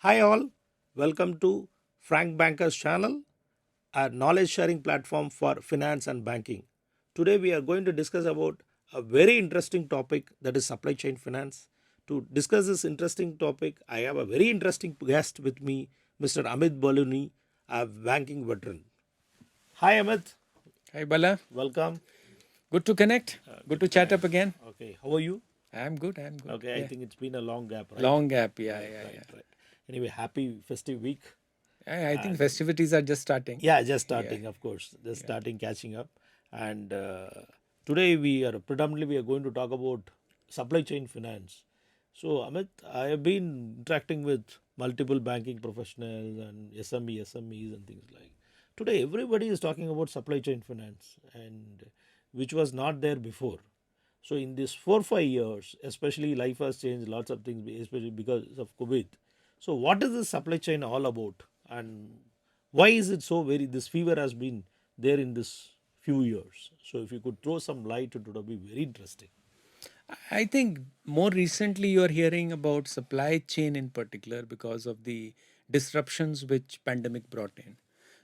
Hi all, welcome to FrankBankers channel, a knowledge sharing platform for finance and banking. Today we are going to discuss about a very interesting topic, that is supply chain finance. To discuss this interesting topic, I have a very interesting guest with me, Mr. Amit Balooni, a banking veteran. Hi Amit, Hi Bala, welcome. good to connect. Good to chat up again. Okay, how are you? I'm good. I'm good. Okay, I Yeah. think it's been a long gap, right? Long gap. Yeah, Right, yeah, right, yeah. right. Anyway, happy festive week. I think And festivities are just starting. yeah, just Yeah, starting, of course, just yeah. starting catching up. And today we are going to talk about supply chain finance. So Amit, I have been interacting with multiple banking professionals and SMEs and things like. Today, everybody is talking about supply chain finance, and which was not there before. So in these 4 5 years, especially life has changed, lots of things, especially because of COVID. So what is the supply chain all about, and why is it so very? This fever has been there in this few years. So if you could throw some light, it would be very interesting. I think more recently you are hearing about supply chain in particular because of the disruptions which pandemic brought in.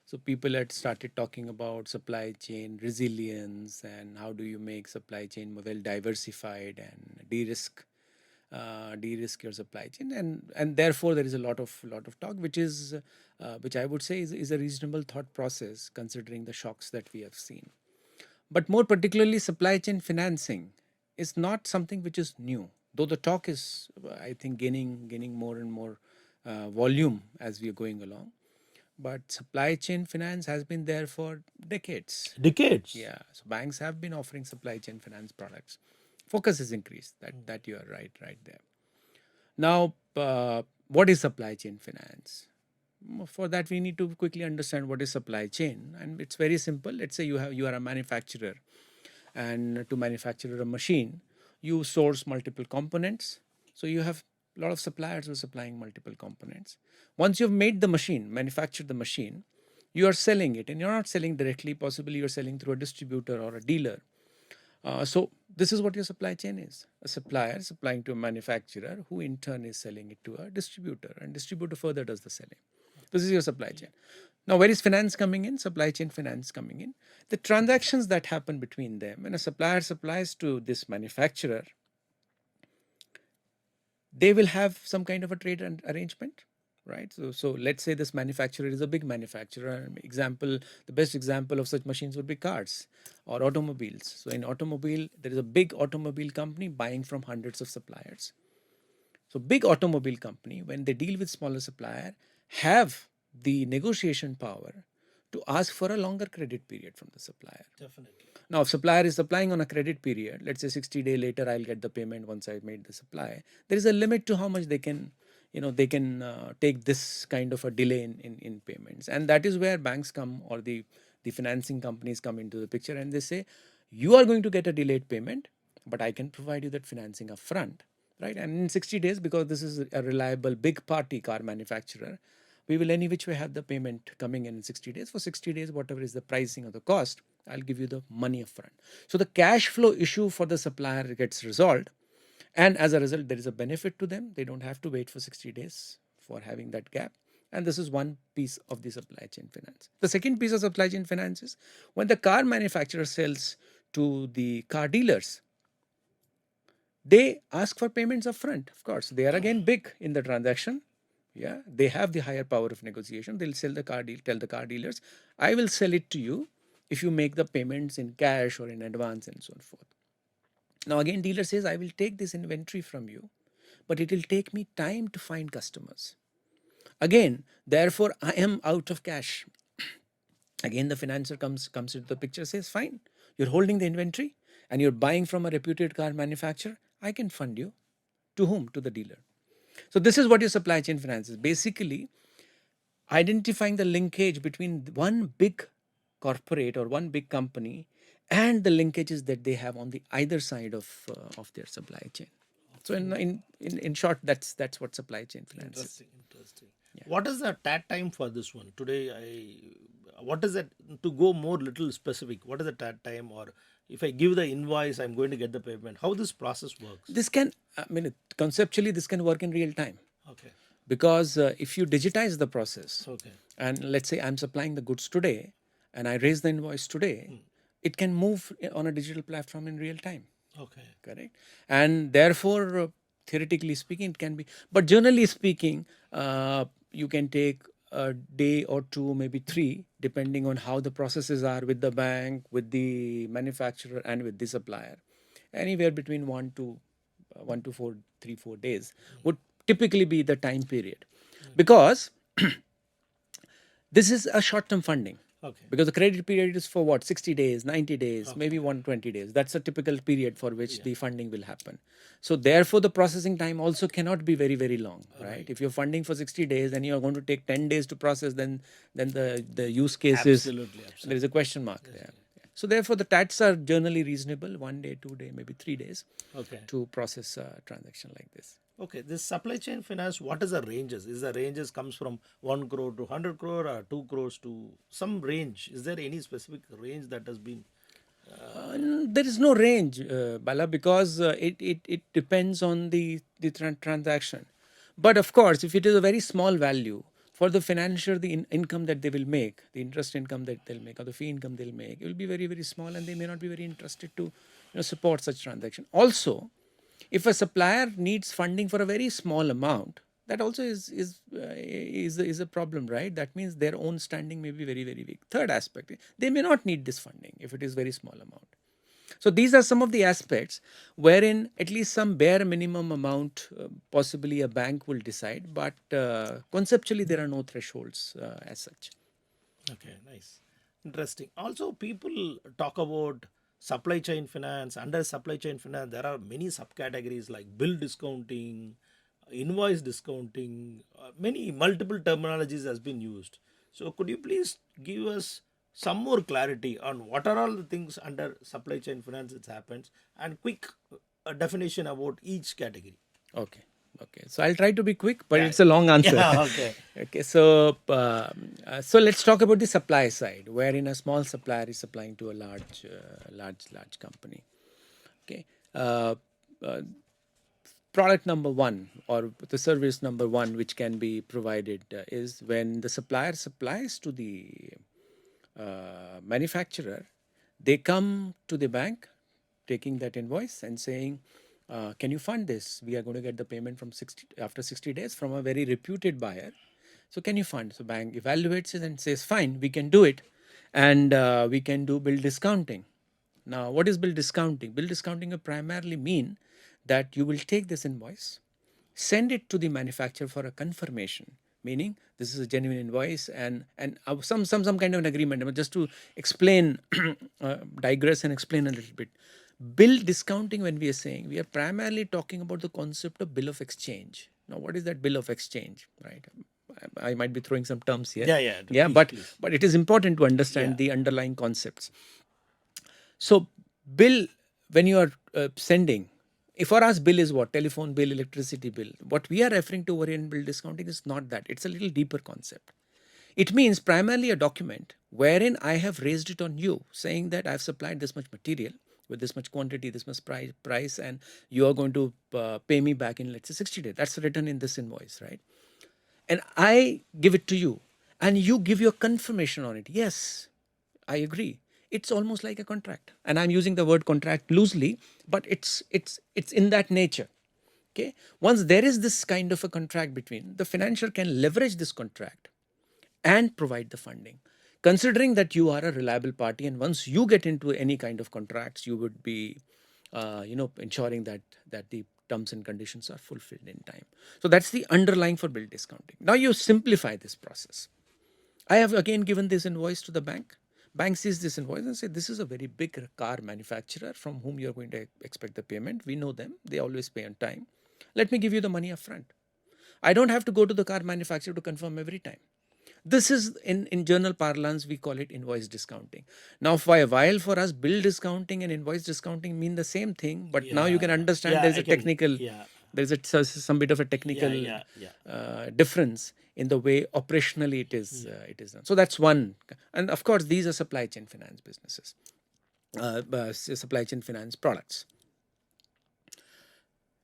So people had started talking about supply chain resilience and how do you make supply chain more well diversified and de-risk your supply chain, and therefore there is a lot of talk which I would say is a reasonable thought process considering the shocks that we have seen. But more particularly, supply chain financing is not something which is new, though the talk is, I think, gaining more and more volume as we are going along. But supply chain finance has been there for decades. Decades. Yeah, so banks have been offering supply chain finance products. Focus is increased. That you are right there. Now, what is supply chain finance? For that, we need to quickly understand what is supply chain, and it's very simple. Let's say you are a manufacturer, and to manufacture a machine, you source multiple components. So you have a lot of suppliers who are supplying multiple components. Once you've made the machine, manufactured the machine, you are selling it, and you're not selling directly. Possibly you're selling through a distributor or a dealer. So this is what your supply chain is: a supplier supplying to a manufacturer, who in turn is selling it to a distributor, and distributor further does the selling. This is your supply chain. Now, where is finance coming in? Supply chain finance coming in. The transactions that happen between them, when a supplier supplies to this manufacturer, they will have some kind of a trade arrangement, right? So let's say this manufacturer is a big manufacturer. Example, the best example of such machines would be cars or automobiles. So in automobile, there is a big automobile company buying from hundreds of suppliers. So big automobile company, when they deal with smaller supplier, have the negotiation power to ask for a longer credit period from the supplier. Definitely. Now, if supplier is supplying on a credit period, let's say 60-day later, I'll get the payment once I've made the supply. There is a limit to how much they can, take this kind of a delay in payments, and that is where banks come, or the financing companies come into the picture, and they say, you are going to get a delayed payment, but I can provide you that financing upfront, right? And in 60 days, because this is a reliable big party car manufacturer, we will any which way have the payment coming in 60 days. For 60 days, whatever is the pricing or the cost, I'll give you the money upfront. So the cash flow issue for the supplier gets resolved. And as a result, there is a benefit to them. They don't have to wait for 60 days for having that gap. And this is one piece of the supply chain finance. The second piece of supply chain finance is when the car manufacturer sells to the car dealers, they ask for payments upfront. Of course, they are again big in the transaction. Yeah, they have the higher power of negotiation. They'll sell the car deal, tell the car dealers, I will sell it to you if you make the payments in cash or in advance and so on forth. Now again, dealer says, I will take this inventory from you, but it will take me time to find customers. Again, therefore, I am out of cash. Again, the financer comes into the picture, says, fine, you're holding the inventory and you're buying from a reputed car manufacturer. I can fund you. To whom? To the dealer. So this is what your supply chain finance is. Basically, identifying the linkage between one big corporate or one big company and the linkages that they have on the either side of their supply chain. So in short, that's what supply chain finance is. Interesting, interesting. What is the TAT time for this one? Today, what is it, to go more little specific? What is the TAT time, or if I give the invoice, I'm going to get the payment? How this process works? This can, conceptually, this can work in real time. Okay. because if you digitize the process, Okay. and let's say I'm supplying the goods today and I raise the invoice today, it can move on a digital platform in real time. Okay. Correct. And therefore, theoretically speaking, it can be, but generally speaking, you can take a day or two, maybe three, depending on how the processes are with the bank, with the manufacturer, and with the supplier. Anywhere between 4, 3, 4 days would typically be the time period, because this is a short-term funding. Okay. Because the credit period is for what, 60 days, 90 days, Okay. maybe 120 days. That's a typical period for which the funding will happen. So therefore, the processing time also cannot be very, very long, right? If you're funding for 60 days and you're going to take 10 days to process, then the use case is, Absolutely. there is a question mark there. So therefore, the TATs are generally reasonable, 1 day, 2 day, maybe 3 days Okay. to process a transaction like this. Okay, this supply chain finance, what is the ranges? Is the ranges comes from 1 crore to 100 crore or 2 crores to some range? Is there any specific range that has been? There is no range, Bala, because it depends on the transaction. But of course, if it is a very small value, for the financier, the income that they will make, the interest income that they'll make, or the fee income they'll make, it will be very, very small, and they may not be very interested to support such transaction. Also, if a supplier needs funding for a very small amount, that also is a problem, right? That means their own standing may be very, very weak. Third aspect, they may not need this funding if it is very small amount. So these are some of the aspects wherein at least some bare minimum amount possibly a bank will decide, but conceptually there are no thresholds as such. Okay, nice. Interesting. Also, people talk about supply chain finance. Under supply chain finance, there are many subcategories like bill discounting, invoice discounting, many multiple terminologies has been used. So, could you please give us some more clarity on what are all the things under supply chain finance that happens and quick definition about each category? Okay. Okay. So I'll try to be quick, but Yeah. it's a long answer. Yeah. Okay. Okay. So let's talk about the supply side, wherein a small supplier is supplying to a large company. Okay. Product number one, or the service number one, which can be provided is when the supplier supplies to the manufacturer, they come to the bank taking that invoice and saying, can you fund this? We are going to get the payment from after 60 days from a very reputed buyer. So can you fund? So bank evaluates it and says, fine, we can do it. And we can do bill discounting. Now, what is bill discounting? Bill discounting will primarily mean that you will take this invoice, send it to the manufacturer for a confirmation, meaning this is a genuine invoice and some kind of an agreement. But just to explain, digress and explain a little bit. Bill discounting, when we are saying, we are primarily talking about the concept of bill of exchange. Now, what is that bill of exchange, right? I might be throwing some terms here. Yeah. Please. But it is important to understand the underlying concepts. So, bill, when you are sending, if for us bill is what? Telephone bill, electricity bill. What we are referring to over here in bill discounting is not that. It's a little deeper concept. It means primarily a document wherein I have raised it on you, saying that I've supplied this much material with this much quantity, this much price, and you are going to pay me back in, let's say, 60 days. That's written in this invoice, right? And I give it to you, and you give your confirmation on it. Yes, I agree. It's almost like a contract, and I'm using the word contract loosely, but it's in that nature. Okay. Once there is this kind of a contract between, the financier can leverage this contract and provide the funding, considering that you are a reliable party, and once you get into any kind of contracts, you would be ensuring that the terms and conditions are fulfilled in time. So that's the underlying for bill discounting. Now you simplify this process. I have again given this invoice to the bank. Bank sees this invoice and say, this is a very big car manufacturer from whom you're going to expect the payment. We know them. They always pay on time. Let me give you the money up front. I don't have to go to the car manufacturer to confirm every time. This is, in journal parlance, we call it invoice discounting. Now, for a while, for us, bill discounting and invoice discounting mean the same thing, but now you can understand there's a technical, there's some bit of a technical difference in the way operationally it is done. So that's one. And of course, these are supply chain finance businesses, supply chain finance products.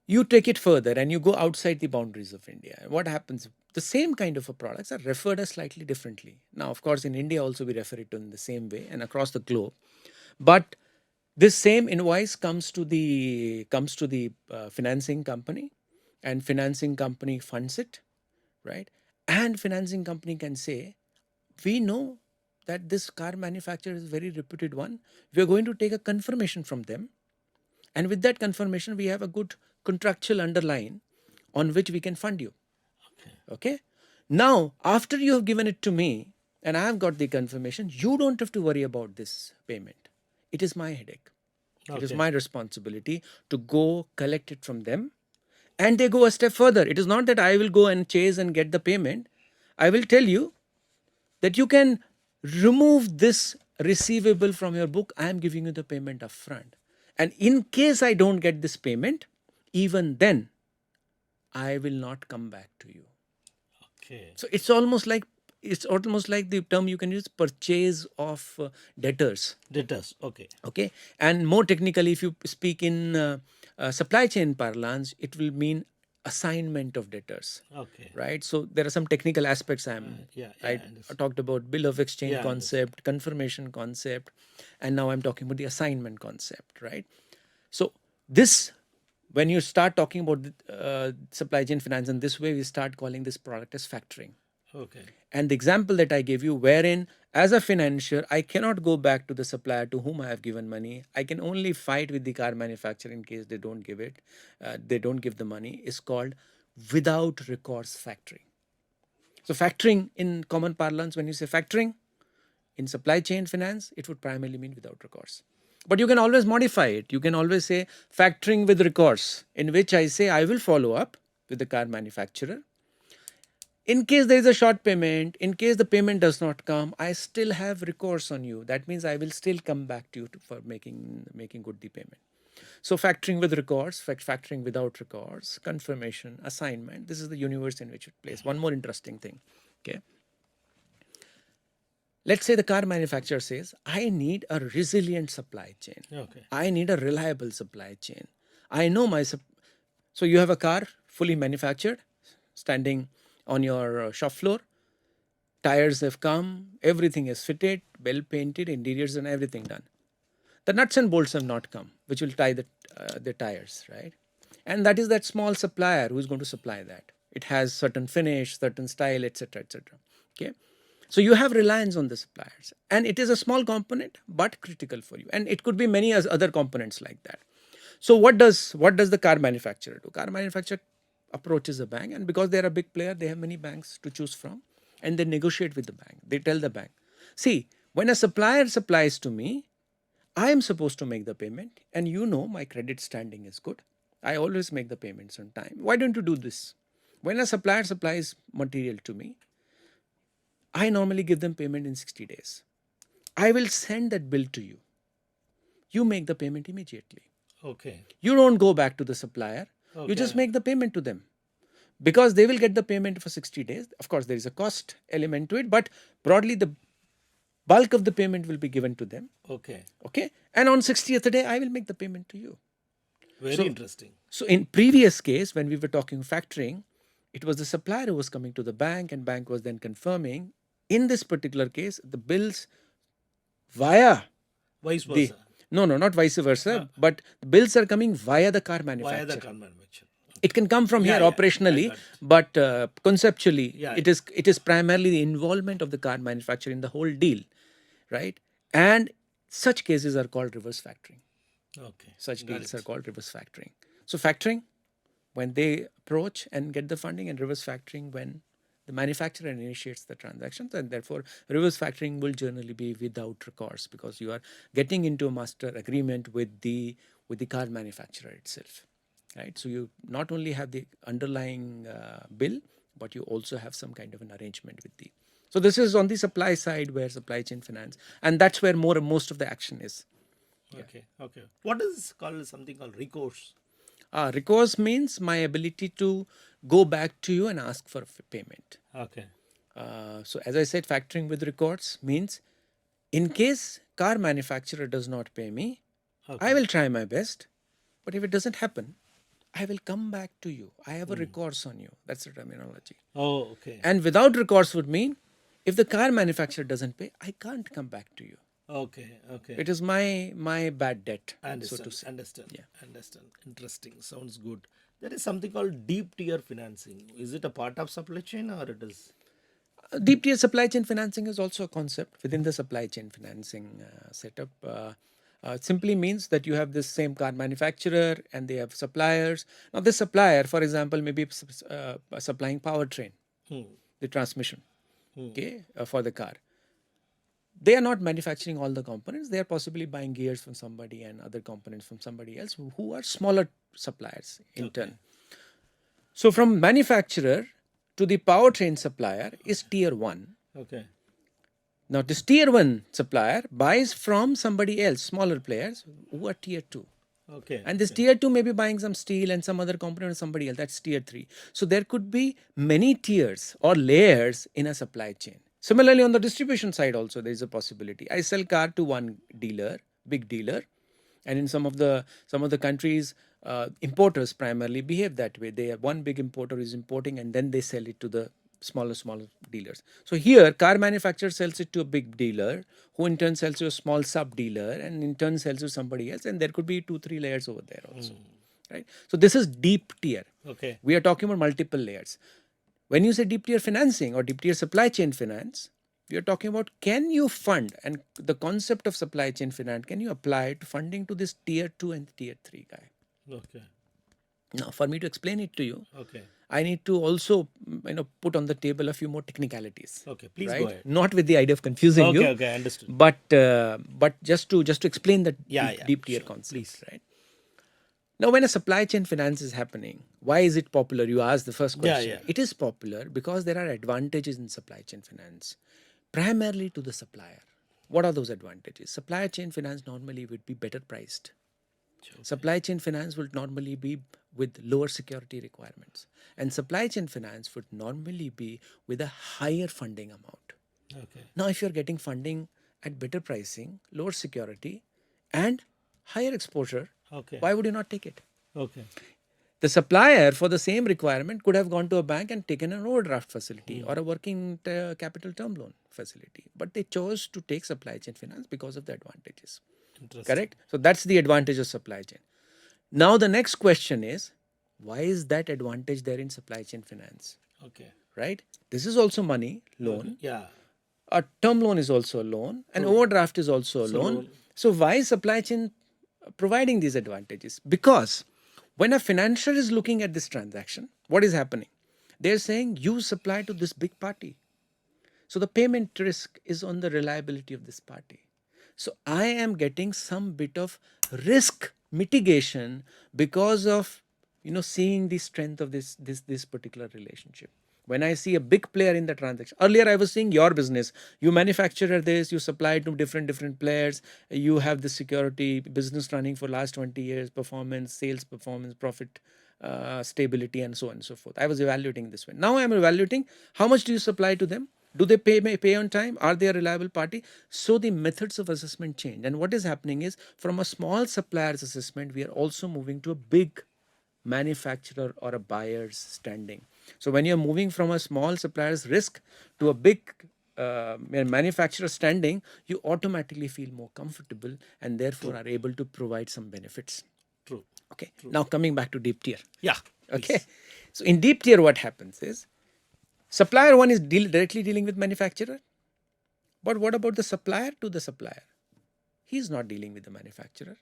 You take it further and you go outside the boundaries of India. What happens? The same kind of products are referred as slightly differently. Now, of course, in India also we refer it in the same way and across the globe. But this same invoice comes to the financing company, and financing company funds it, right? And financing company can say, we know that this car manufacturer is a very reputed one. We are going to take a confirmation from them, and with that confirmation, we have a good contractual underline on which we can fund you. Okay. Now, after you have given it to me and I have got the confirmation, you don't have to worry about this payment. It is my headache. It is my responsibility to go collect it from them. And they go a step further. It is not that I will go and chase and get the payment. I will tell you that you can remove this receivable from your book. I am giving you the payment upfront. And in case I don't get this payment, even then, I will not come back to you. Okay. So it's almost like the term you can use, purchase of debtors. Debtors. Okay. Okay, and more technically, if you speak in supply chain parlance, it will mean assignment of debtors. Okay. Right. So there are some technical aspects. I talked about bill of exchange concept, confirmation concept, and now I'm talking about the assignment concept. Right. So this, when you start talking about supply chain finance in this way, we start calling this product as factoring. Okay. And the example that I gave you, wherein as a financier, I cannot go back to the supplier to whom I have given money. I can only fight with the car manufacturer in case they don't give it. They don't give the money, is called without recourse factoring. So factoring in common parlance, when you say factoring in supply chain finance, it would primarily mean without recourse. But you can always modify it. You can always say factoring with recourse, in which I say I will follow up with the car manufacturer. In case there is a short payment, in case the payment does not come, I still have recourse on you. That means I will still come back to you for making good the payment. So factoring with recourse, factoring without recourse, confirmation, assignment. This is the universe in which it plays. One more interesting thing. Okay. Let's say the car manufacturer says, I need a resilient supply chain. Okay. I need a reliable supply chain. I know so you have a car fully manufactured, standing on your shop floor. Tires have come, everything is fitted, well painted, interiors and everything done. The nuts and bolts have not come, which will tie the tires, right? And that is that small supplier who is going to supply that. It has certain finish, certain style, etc., etc. Okay. So you have reliance on the suppliers, and it is a small component but critical for you. And it could be many other components like that. So what does the car manufacturer do? Car manufacturer approaches a bank, and because they are a big player, they have many banks to choose from, and they negotiate with the bank. They tell the bank, see, when a supplier supplies to me, I am supposed to make the payment, and you know my credit standing is good. I always make the payments on time. Why don't you do this? When a supplier supplies material to me, I normally give them payment in 60 days. I will send that bill to you. You make the payment immediately. Okay. You don't go back to the supplier. Okay. You just make the payment to them, because they will get the payment for 60 days. Of course, there is a cost element to it, but broadly the bulk of the payment will be given to them. Okay. Okay. And on 60th day, I will make the payment to you. Very interesting. So in previous case, when we were talking factoring, it was the supplier who was coming to the bank, and bank was then confirming. In this particular case, the bills via vice versa. No, not vice versa, but the bills are coming via the car manufacturer. Via the car manufacturer. It can come from here operationally, but conceptually, it is primarily the involvement of the car manufacturer in the whole deal, right? And such cases are called reverse factoring. Okay. Such deals are called reverse factoring. So factoring, when they approach and get the funding, and reverse factoring when the manufacturer initiates the transactions, and therefore reverse factoring will generally be without recourse, because you are getting into a master agreement with the car manufacturer itself, right? So you not only have the underlying bill, but you also have some kind of an arrangement with the. So this is on the supply side, where supply chain finance, and that's where most of the action is. Okay. Okay. What is called something called recourse? Recourse means my ability to go back to you and ask for payment. Okay. So as I said, factoring with recourse means, in case car manufacturer does not pay me, I will try my best. But if it doesn't happen, I will come back to you. I have a recourse on you. That's the terminology. Oh, okay. And without recourse would mean if the car manufacturer doesn't pay, I can't come back to you. Okay, okay. It is my bad debt, I so understand. to say. Understand. Yeah. Understand. Interesting. Sounds good. There is something called deep tier financing. Is it a part of supply chain or it is? Deep tier supply chain financing is also a concept within the supply chain financing setup. It simply means that you have this same car manufacturer and they have suppliers. Now, this supplier, for example, may be supplying powertrain, the transmission, for the car. They are not manufacturing all the components. They are possibly buying gears from somebody and other components from somebody else who are smaller suppliers in turn. So, from manufacturer to the powertrain supplier is tier 1. Okay. Now, this tier 1 supplier buys from somebody else, smaller players who are tier 2. Okay. And this tier 2 may be buying some steel and some other component of somebody else. That's tier 3. So, there could be many tiers or layers in a supply chain. Similarly, on the distribution side also, there is a possibility. I sell car to one dealer, big dealer, and in some of the countries, importers primarily behave that way. They have one big importer is importing, and then they sell it to the smaller dealers. So here, car manufacturer sells it to a big dealer, who in turn sells to a small sub dealer, and in turn sells to somebody else, and there could be 2-3 layers over there also, right? So this is deep tier. Okay. We are talking about multiple layers. When you say deep tier financing or deep tier supply chain finance, we are talking about can you fund, and the concept of supply chain finance, can you apply to funding to this tier 2 and tier 3 guy? Okay. Now, for me to explain it to you, Okay. I need to also put on the table a few more technicalities. Okay. Please right? go ahead. Not with the idea of confusing you. Okay. Okay. Understood. But just to explain the deep tier sure. concept, Please. right? Now, when a supply chain finance is happening, why is it popular? You asked the first question. Yeah. It is popular because there are advantages in supply chain finance, primarily to the supplier. What are those advantages? Supply chain finance normally would be better priced. Supply chain finance would normally be with lower security requirements. And supply chain finance would normally be with a higher funding amount. Okay. Now, if you're getting funding at better pricing, lower security, and higher exposure, Okay. why would you not take it? Okay. The supplier for the same requirement could have gone to a bank and taken an overdraft facility or a working capital term loan facility. But they chose to take supply chain finance because of the advantages. Correct? So that's the advantage of supply chain. Now the next question is, why is that advantage there in supply chain finance? Okay. Right? This is also money, loan. Yeah. A term loan is also a loan. An overdraft is also a loan. So why is supply chain providing these advantages? Because when a financier is looking at this transaction, what is happening? They're saying you supply to this big party. So the payment risk is on the reliability of this party. So I am getting some bit of risk mitigation because of seeing the strength of this particular relationship. When I see a big player in the transaction, earlier I was seeing your business. You manufacture this, you supply to different players. You have the security business running for last 20 years, performance, sales performance, profit, stability, and so on and so forth. I was evaluating this way. Now I am evaluating how much do you supply to them? Do they pay on time? Are they a reliable party? So the methods of assessment change. And what is happening is from a small supplier's assessment, we are also moving to a big manufacturer or a buyer's standing. So when you're moving from a small supplier's risk to a big manufacturer standing, you automatically feel more comfortable and therefore are able to provide some benefits. True. Okay. Now coming back to deep tier. Yeah. Okay. So in deep tier, what happens is supplier 1 is directly dealing with manufacturer. But what about the supplier to the supplier? He's not dealing with the manufacturer.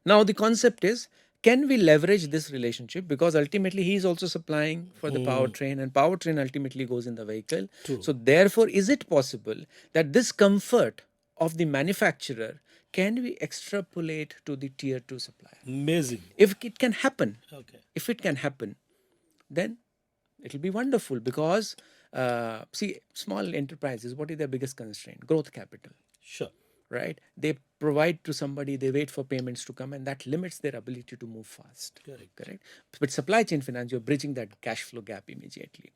Now the concept is, can we leverage this relationship? Because ultimately he is also supplying for the powertrain, and powertrain ultimately goes in the vehicle. True. So therefore, is it possible that this comfort of the manufacturer can we extrapolate to the tier 2 supplier? Amazing. If it can happen, Okay. then it will be wonderful because see, small enterprises, what is their biggest constraint? Growth capital. Sure. Right? They provide to somebody, they wait for payments to come, and that limits their ability to move fast. Correct. But supply chain finance, you're bridging that cash flow gap immediately.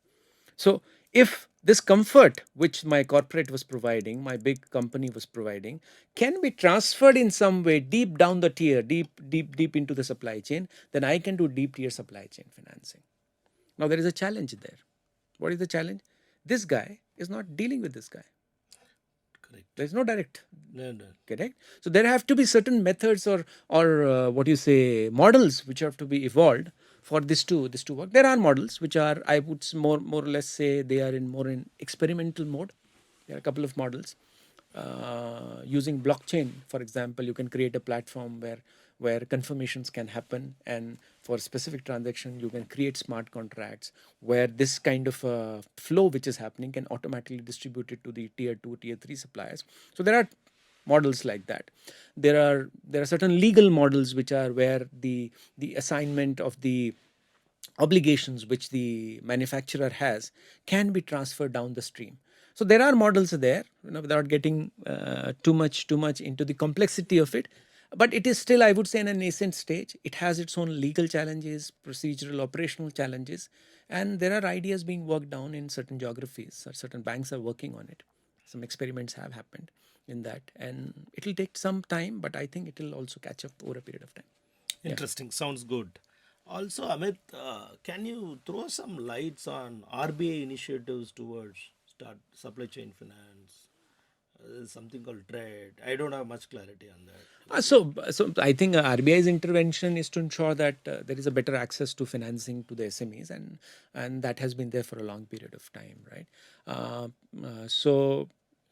So if this comfort which my corporate was providing, my big company was providing, can be transferred in some way deep down the tier, deep into the supply chain, then I can do deep tier supply chain financing. Now there is a challenge there. What is the challenge? This guy is not dealing with this guy. Correct. There is no direct. No, no. Correct. So there have to be certain methods or what you say models which have to be evolved for this to work. There are models which are, I would more or less say, they are more in experimental mode. There are a couple of models. Using blockchain, for example, you can create a platform where confirmations can happen, and for specific transaction you can create smart contracts where this kind of flow which is happening can automatically distribute it to the tier 2, tier 3 suppliers. So there are models like that. There are certain legal models which are where the assignment of the obligations which the manufacturer has can be transferred down the stream. So there are models there, without getting too much into the complexity of it. But it is still, I would say, in a nascent stage. It has its own legal challenges, procedural, operational challenges, and there are ideas being worked down in certain geographies. Certain banks are working on it. Some experiments have happened in that, and it will take some time, but I think it will also catch up over a period of time. Interesting. Sounds good. Also, Amit, can you throw some lights on RBI initiatives towards start supply chain finance? There's something called TReDS. I don't have much clarity on that. So I think RBI's intervention is to ensure that there is a better access to financing to the SMEs, and that has been there for a long period of time, right? So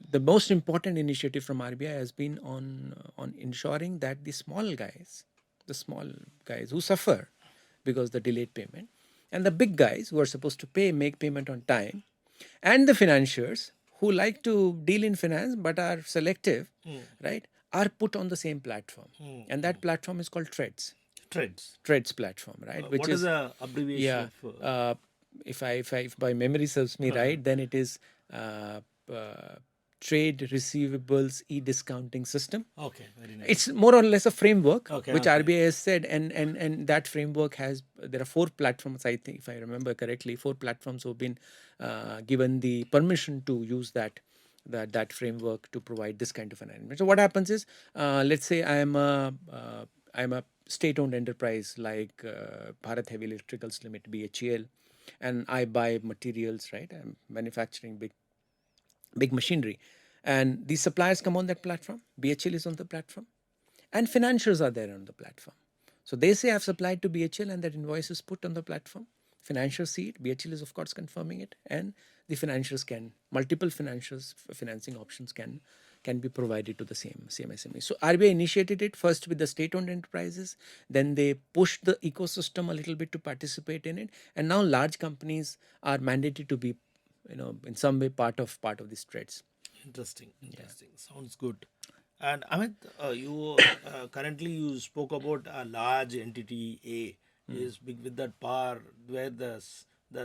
the most important initiative from RBI has been on ensuring that the small guys who suffer because the delayed payment, and the big guys who are supposed to make payment on time, and the financiers who like to deal in finance but are selective, right, are put on the same platform. And that platform is called TReDS. TReDS platform, right? Which what is the abbreviation of? If my memory serves me right, then it is Trade Receivables E-Discounting System. Okay, very nice. It's more or less a framework which okay. RBI has said, and that framework has, there are 4 platforms, I think, if I remember correctly, 4 platforms who have been given the permission to use that framework to provide this kind of an arrangement. So what happens is, let's say I'm a state-owned enterprise like Bharat Heavy Electricals Limit, BHEL, and I buy materials, right? I'm manufacturing big machinery, and these suppliers come on that platform. BHEL is on the platform, and financiers are there on the platform. So they say I've supplied to BHEL, and that invoice is put on the platform. Financiers see it. BHEL is of course confirming it, and the financiers multiple financing options can be provided to the same SME. So RBI initiated it first with the state-owned enterprises, then they pushed the ecosystem a little bit to participate in it, and now large companies are mandated to be, in some way part of these TReDS. Interesting. Sounds good. And Amit, you currently you spoke about a large entity A is big with that power where the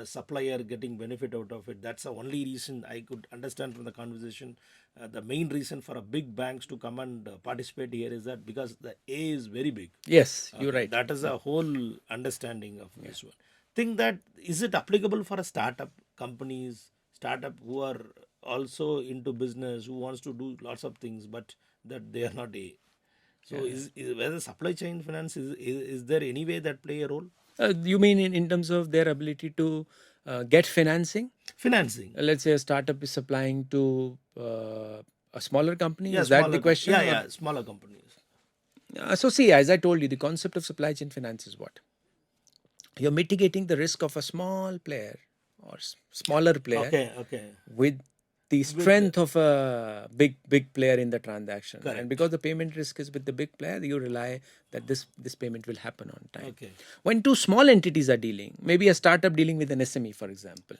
supplier getting benefit out of it. That's the only reason I could understand from the conversation. The main reason for a big banks to come and participate here is that because the A is very big. Yes, you're right. That is a whole understanding of this one. Think that is it applicable for a startup who are also into business, who wants to do lots of things, but that they are not A. So is whether supply chain finance is there any way that play a role? You mean in terms of their ability to get financing? Let's say a startup is supplying to a smaller company. Is that the question? Yeah, smaller companies. So see, as I told you, the concept of supply chain finance is what? You're mitigating the risk of a small player or smaller player with the strength of a big player in the transaction. Correct. And because the payment risk is with the big player, you rely that this payment will happen on time. Okay. When 2 small entities are dealing, maybe a startup dealing with an SME, for example.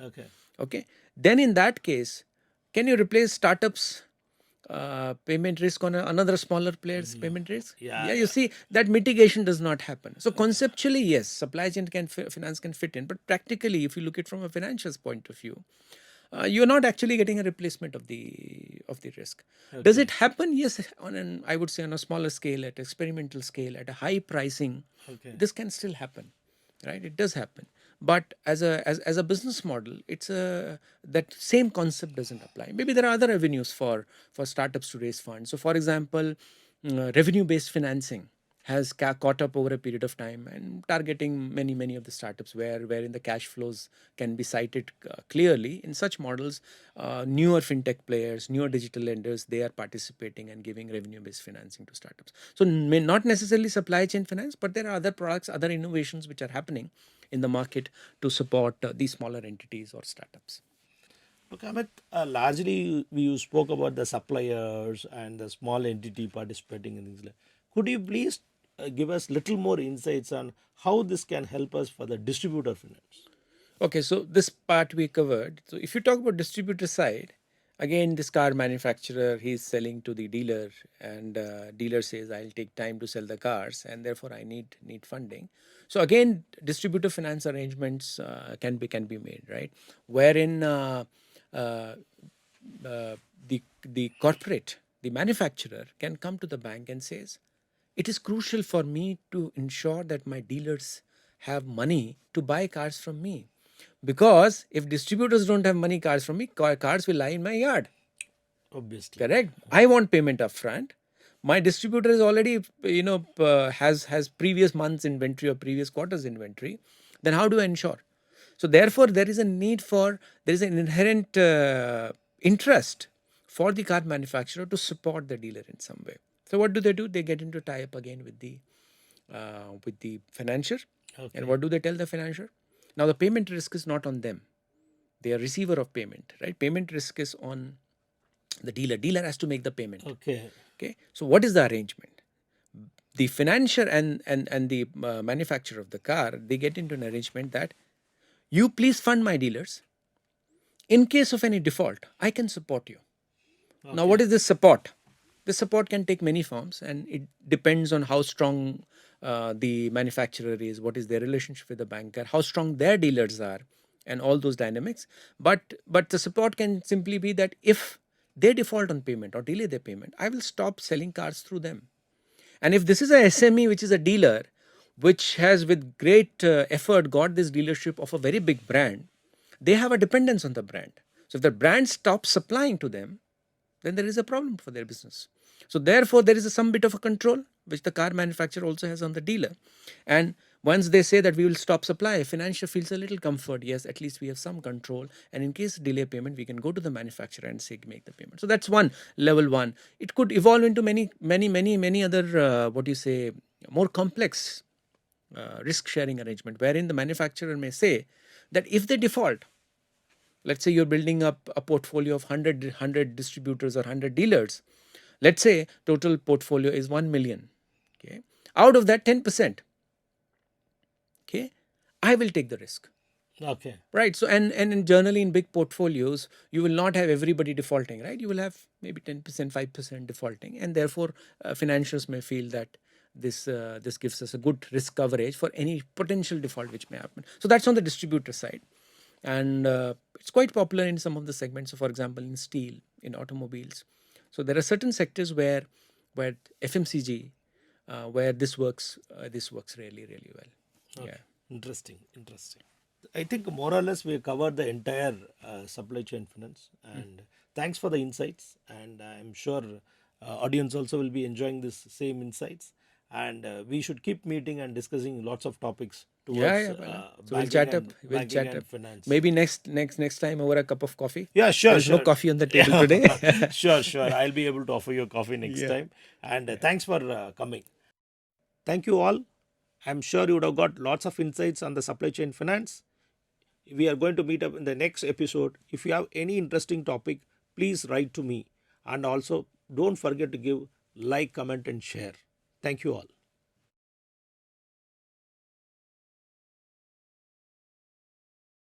Okay. Then in that case, can you replace startups payment risk on another smaller player's payment risk? You see that mitigation does not happen. So conceptually, yes, supply chain finance can fit in, but practically, if you look at it from a financial's point of view, you're not actually getting a replacement of the risk. Does it happen? Yes, I would say on a smaller scale, at experimental scale, at a high pricing, this can still happen, right? It does happen. But as a business model, it's a that same concept doesn't apply. Maybe there are other avenues for startups to raise funds. So, for example, revenue based financing has caught up over a period of time and targeting many of the startups wherein the cash flows can be cited clearly. In such models, newer fintech players, newer digital lenders, they are participating and giving revenue based financing to startups. So may not necessarily supply chain finance, but there are other products, other innovations which are happening in the market to support these smaller entities or startups. Okay, Amit, largely you spoke about the suppliers and the small entity participating in things. Could you please give us little more insights on how this can help us for the distributor finance? Okay, so this part we covered. So if you talk about distributor side, again, this car manufacturer, he's selling to the dealer, and dealer says, "I'll take time to sell the cars, and therefore I need funding." So again, distributor finance arrangements can be made, right? Wherein uh, the corporate, the manufacturer, can come to the bank and says, "It is crucial for me to ensure that my dealers have money to buy cars from me, because if distributors don't have money cars from me, cars will lie in my yard." Obviously. Correct. I want payment upfront. My distributor is already, has previous months inventory or previous quarters inventory. Then how do I ensure? So therefore, there is an inherent interest for the car manufacturer to support the dealer in some way. So what do? They get into tie up again with the financier. And Okay. what do they tell the financier? Now the payment risk is not on them. They are receiver of payment, right? Payment risk is on the dealer. Dealer has to make the payment. Okay. Okay. So what is the arrangement? The financier and the manufacturer of the car, they get into an arrangement that you please fund my dealers. In case of any default, I can support you. Now, what Okay. is this support? This support can take many forms, and it depends on how strong the manufacturer is, what is their relationship with the banker, how strong their dealers are, and all those dynamics. But the support can simply be that if they default on payment or delay their payment, I will stop selling cars through them. And if this is a SME, which is a dealer, which has with great effort got this dealership of a very big brand, they have a dependence on the brand. So if the brand stops supplying to them, then there is a problem for their business. So therefore, there is some bit of a control which the car manufacturer also has on the dealer. And once they say that we will stop supply, financier feels a little comfort. Yes, at least we have some control. And in case delay payment, we can go to the manufacturer and say make the payment. So that's one, level one. It could evolve into many other more complex risk sharing arrangement, wherein the manufacturer may say that if they default, let's say you're building up a portfolio of 100 distributors or 100 dealers. Let's say total portfolio is 1 million. Okay. Out of that 10%, okay, I will take the risk. Okay. Right. So and generally in big portfolios, you will not have everybody defaulting, right? You will have maybe 10%, 5% defaulting, and therefore financials may feel that this gives us a good risk coverage for any potential default which may happen. So that's on the distributor side. And it's quite popular in some of the segments. So for example, in steel, in automobiles. So there are certain sectors where FMCG, where this works really well. Okay. Yeah. Interesting. Interesting. I think more or less we have covered the entire supply chain finance. And thanks for the insights. And I'm sure audience also will be enjoying this same insights. And we should keep meeting and discussing lots of topics towards Bala. So we'll chat up. We'll banking chat up. and finance. Maybe next time over a cup of coffee. Yeah, There sure, is no sure. coffee on the table today. Sure, sure. I'll be able to offer you coffee next Yeah. time. And thanks for coming. Thank you all. I'm sure you would have got lots of insights on the supply chain finance. We are going to meet up in the next episode. If you have any interesting topic, please write to me. And also, don't forget to give like, comment, and share. Thank you all.